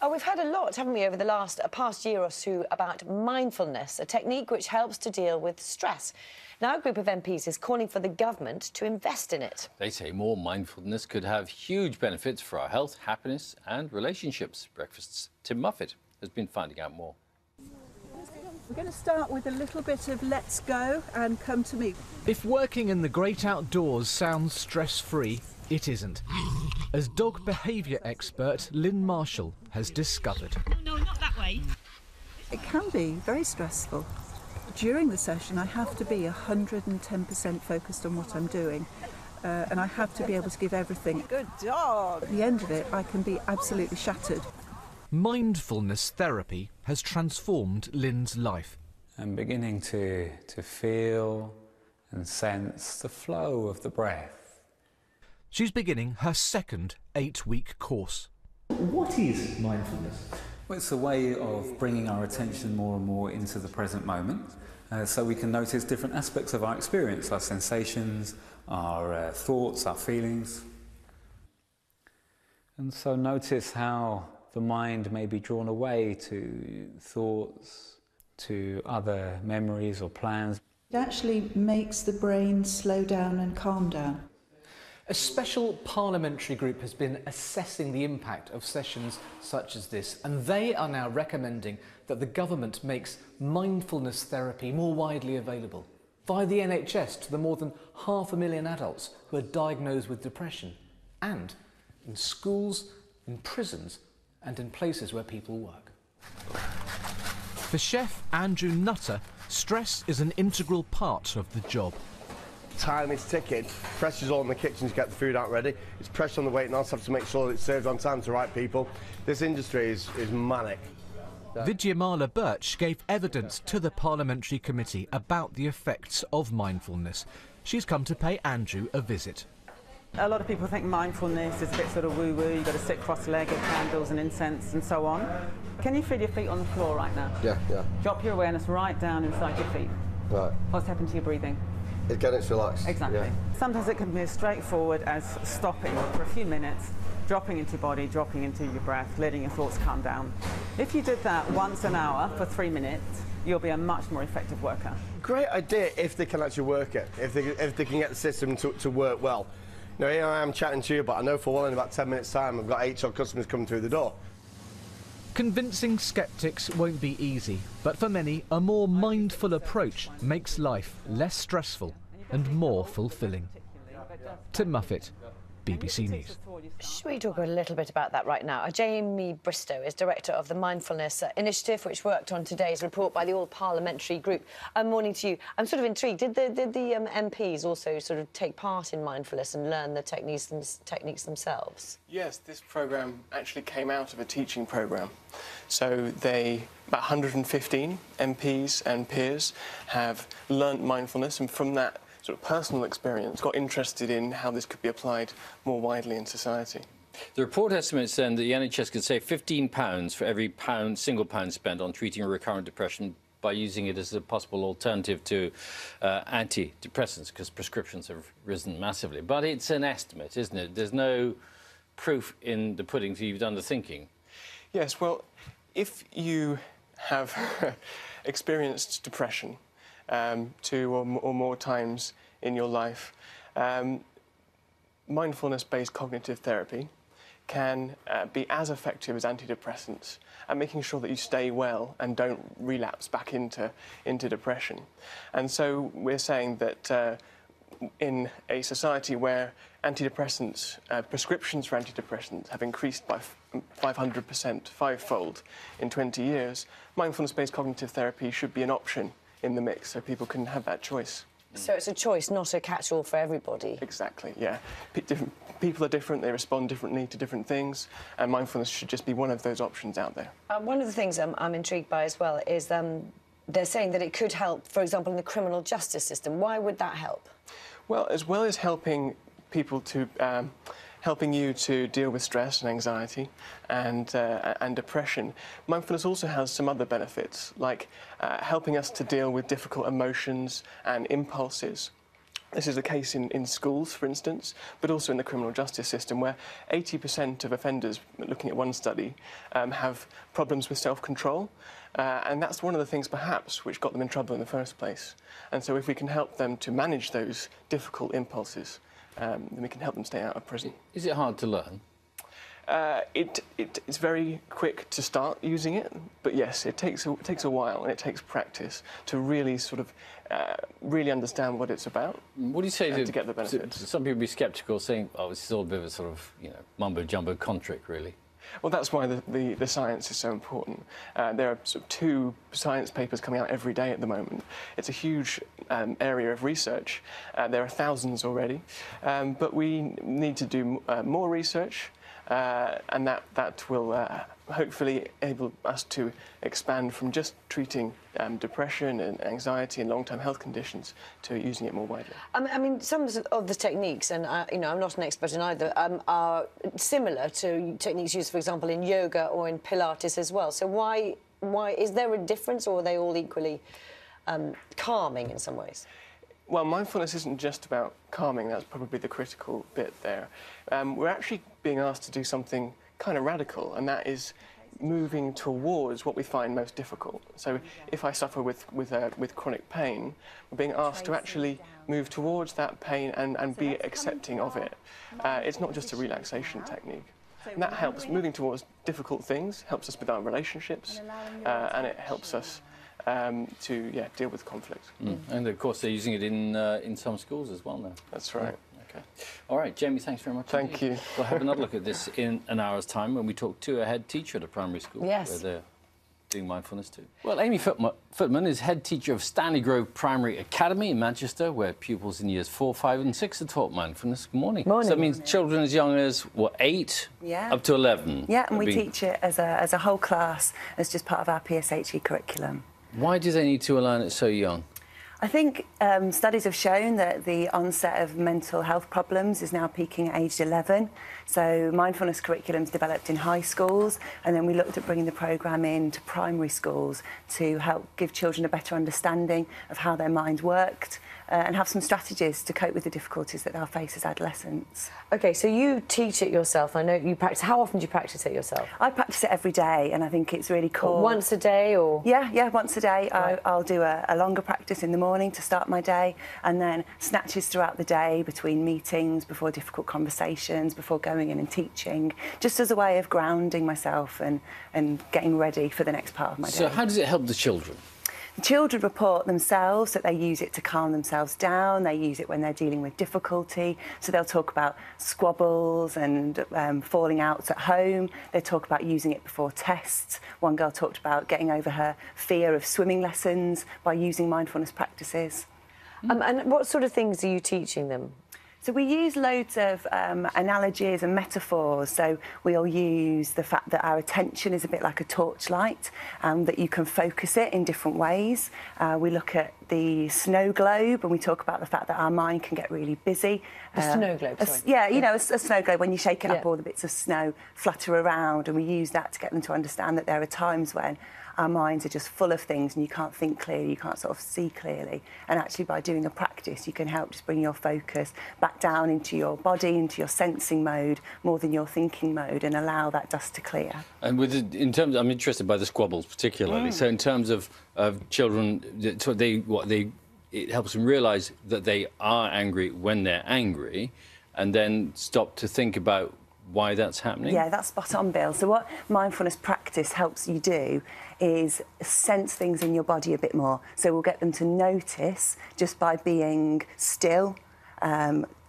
Oh, we've heard a lot, haven't we, over the past year or so about mindfulness, a technique which helps to deal with stress. Now, a group of MPs is calling for the government to invest in it. They say more mindfulness could have huge benefits for our health, happiness and relationships. Breakfast's Tim Muffet has been finding out more. We're going to start with a little bit of let's go and come to me. If working in the great outdoors sounds stress-free, it isn't, as dog behaviour expert Lynn Marshall has discovered. No, not that way. It can be very stressful. During the session, I have to be 110% focused on what I'm doing, and I have to be able to give everything. Good dog! At the end of it, I can be absolutely shattered. Mindfulness therapy has transformed Lynn's life. I'm beginning to feel and sense the flow of the breath. She's beginning her second 8-week course. What is mindfulness? Well, it's a way of bringing our attention more and more into the present moment, so we can notice different aspects of our experience, our sensations, our thoughts, our feelings. And so notice how the mind may be drawn away to thoughts, to other memories or plans. It actually makes the brain slow down and calm down. A special parliamentary group has been assessing the impact of sessions such as this, and they are now recommending that the government makes mindfulness therapy more widely available via the NHS to the more than 500,000 adults who are diagnosed with depression, and in schools, in prisons and in places where people work. For chef Andrew Nutter, stress is an integral part of the job. Time is ticking, pressure's all in the kitchen to get the food out ready. It's pressure on the waiting list, have to make sure that it's served on time to the right people. This industry is manic. Vidyamala Birch gave evidence to the parliamentary committee about the effects of mindfulness. She's come to pay Andrew a visit. A lot of people think mindfulness is a bit sort of woo-woo, you've got to sit cross-legged, candles and incense and so on. Can you feel your feet on the floor right now? Yeah. Drop your awareness right down inside your feet. Right. What's happened to your breathing? It's getting relaxed. Exactly. Yeah. Sometimes it can be as straightforward as stopping for a few minutes, dropping into your body, dropping into your breath, letting your thoughts calm down. If you did that once an hour for 3 minutes, you'll be a much more effective worker. Great idea if they can actually work it, if they can get the system to work well. Now, here I am chatting to you, but I know for well in about 10 minutes' time I've got 8 customers coming through the door. Convincing sceptics won't be easy, but for many, a more mindful approach makes life less stressful and more fulfilling. Tim Muffet, BBC News. Should we talk a little bit about that right now? Jamie Bristow is director of the Mindfulness Initiative, which worked on today's report by the all-parliamentary group. Morning to you. I'm sort of intrigued. Did the MPs also sort of take part in mindfulness and learn the techniques themselves? Yes, this programme actually came out of a teaching programme. So about 115 MPs and peers have learnt mindfulness, and from that sort of personal experience, got interested in how this could be applied more widely in society. The report estimates then that the NHS could save £15 for every single pound spent on treating a recurrent depression by using it as a possible alternative to antidepressants, because prescriptions have risen massively. But it's an estimate, isn't it? There's no proof in the pudding till you've done the thinking. Yes, well, if you have experienced depression 2 or more times in your life, mindfulness-based cognitive therapy can be as effective as antidepressants at making sure that you stay well and don't relapse back into depression. And so we're saying that in a society where antidepressants, prescriptions for antidepressants have increased by 500%, fivefold in 20 years, mindfulness-based cognitive therapy should be an option in the mix, so people can have that choice. So it's a choice, not a catch-all for everybody? Exactly, yeah. People are different, they respond differently to different things, and mindfulness should just be one of those options out there. One of the things I'm intrigued by as well is they're saying that it could help, for example, in the criminal justice system. Why would that help? Well as helping people to helping you to deal with stress and anxiety and depression, mindfulness also has some other benefits, like helping us to deal with difficult emotions and impulses. This is the case in schools, for instance, but also in the criminal justice system, where 80% of offenders, looking at one study, have problems with self-control. And that's one of the things, perhaps, which got them in trouble in the first place. And so if we can help them to manage those difficult impulses, then we can help them stay out of prison. Is it hard to learn? It's very quick to start using it, but yes, it takes a while, and it takes practice to really sort of really understand what it's about. What do you say to get the benefits? Some people be sceptical, saying, "Oh, this is all a bit of a sort of mumbo jumbo con trick, really." Well, that's why the science is so important. There are sort of 2 science papers coming out every day at the moment. It's a huge area of research. There are thousands already, but we need to do more research. And that will hopefully enable us to expand from just treating depression and anxiety and long-term health conditions to using it more widely. I mean, some of the techniques, and I'm not an expert in either, are similar to techniques used, for example, in yoga or in Pilates as well. So why is there a difference, or are they all equally calming in some ways? Well, mindfulness isn't just about calming. That's probably the critical bit there. We're actually being asked to do something kind of radical, and that is moving towards what we find most difficult. So if I suffer with chronic pain, we're being asked to actually move towards that pain and be accepting of it. It's not just a relaxation technique. And that helps. Moving towards difficult things helps us with our relationships, and it helps us to deal with conflict. And of course they're using it in some schools as well now. That's right. Okay. All right, Jamie, thanks very much. Thank you. We'll have another look at this in an hour's time when we talk to a head teacher at a primary school. Yes. Where they're doing mindfulness too. Well, Amy Footman is head teacher of Stanley Grove Primary Academy in Manchester, where pupils in years 4, 5 and 6 are taught mindfulness. Good morning. Morning. So that means children as young as, what, 8? Yeah. Up to 11? Yeah, and we teach it as a whole class, as just part of our PSHE curriculum. Why do they need to learn it so young? I think studies have shown that the onset of mental health problems is now peaking at age 11. So mindfulness curriculum's developed in high schools, and then we looked at bringing the programme into primary schools to help give children a better understanding of how their mind worked and have some strategies to cope with the difficulties that they'll face as adolescents. OK, so you teach it yourself. I know you practice. How often do you practice it yourself? I practice it every day, and I think it's really cool. Once a day, or...? Yeah, once a day. Right. I'll do a longer practice in the morning to start my day, and then snatches throughout the day between meetings, before difficult conversations, before going in and teaching, just as a way of grounding myself and getting ready for the next part of my day. So how does it help the children? The children report themselves that they use it to calm themselves down. They use it when they're dealing with difficulty. So they'll talk about squabbles and falling outs at home. They talk about using it before tests. One girl talked about getting over her fear of swimming lessons by using mindfulness practices. And what sort of things are you teaching them? So we use loads of analogies and metaphors. So we'll use the fact that our attention is a bit like a torchlight, that you can focus it in different ways. We look at the snow globe, and we talk about the fact that our mind can get really busy. The snow globe, sorry. Yeah, you know, a snow globe, when you shake it up, all the bits of snow flutter around, and we use that to get them to understand that there are times when our minds are just full of things and you can't think clearly, you can't sort of see clearly. And actually by doing a practice, you can help just bring your focus back down into your body, into your sensing mode, more than your thinking mode, and allow that dust to clear. And with in terms, I'm interested by the squabbles particularly. So in terms of children, it helps them realise that they are angry when they're angry, and then stop to think about why that's happening? Yeah, that's spot on, Bill. So what mindfulness practice helps you do is sense things in your body a bit more. So we'll get them to notice just by being still.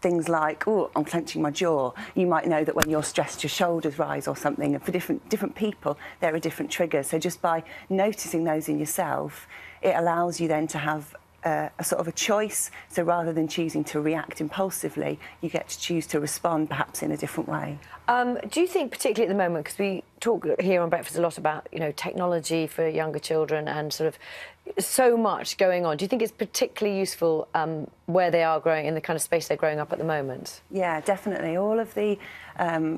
Things like, oh, I'm clenching my jaw. You might know that when you're stressed, your shoulders rise or something. And for different people, there are different triggers. So just by noticing those in yourself, it allows you then to have a sort of a choice. So rather than choosing to react impulsively, you get to choose to respond perhaps in a different way. Do you think, particularly at the moment, because we talk here on Breakfast a lot about, you know, technology for younger children and sort of so much going on. Do you think it's particularly useful where they are growing, in the kind of space they're growing up at the moment? Yeah, definitely. All of the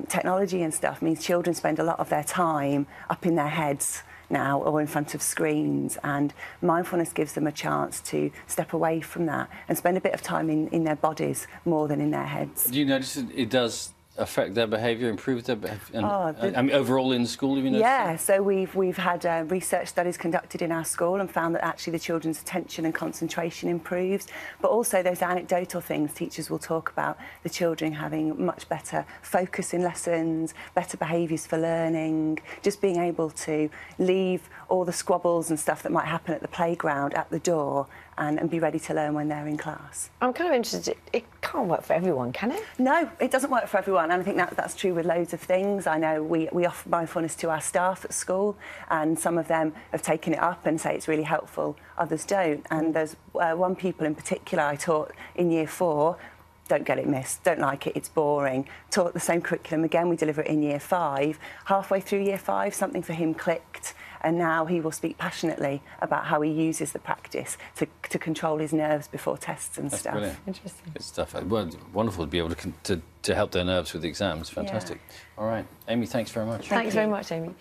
technology and stuff means children spend a lot of their time up in their heads now or in front of screens, and mindfulness gives them a chance to step away from that and spend a bit of time in their bodies more than in their heads. Do you notice it does affect their behaviour, improve their behaviour? I mean, overall in school, have you noticed? Yeah, so we've had research studies conducted in our school and found that actually the children's attention and concentration improves, but also those anecdotal things teachers will talk about, the children having much better focus in lessons, better behaviours for learning, just being able to leave all the squabbles and stuff that might happen at the playground at the door and be ready to learn when they're in class. I'm kind of interested, it can't work for everyone, can it? No, it doesn't work for everyone, and I think that's true with loads of things. I know we offer mindfulness to our staff at school, and some of them have taken it up and say it's really helpful, others don't. And there's one pupil in particular I taught in Year 4, don't get it, miss, don't like it, it's boring. Taught the same curriculum again, we deliver it in Year 5. Halfway through Year 5, something for him clicked, and now he will speak passionately about how he uses the practice to control his nerves before tests and stuff. Brilliant. Interesting. Good stuff. Well, wonderful to be able to help their nerves with the exams. Fantastic. Yeah. All right. Amy, thanks very much. Thanks very much, Amy.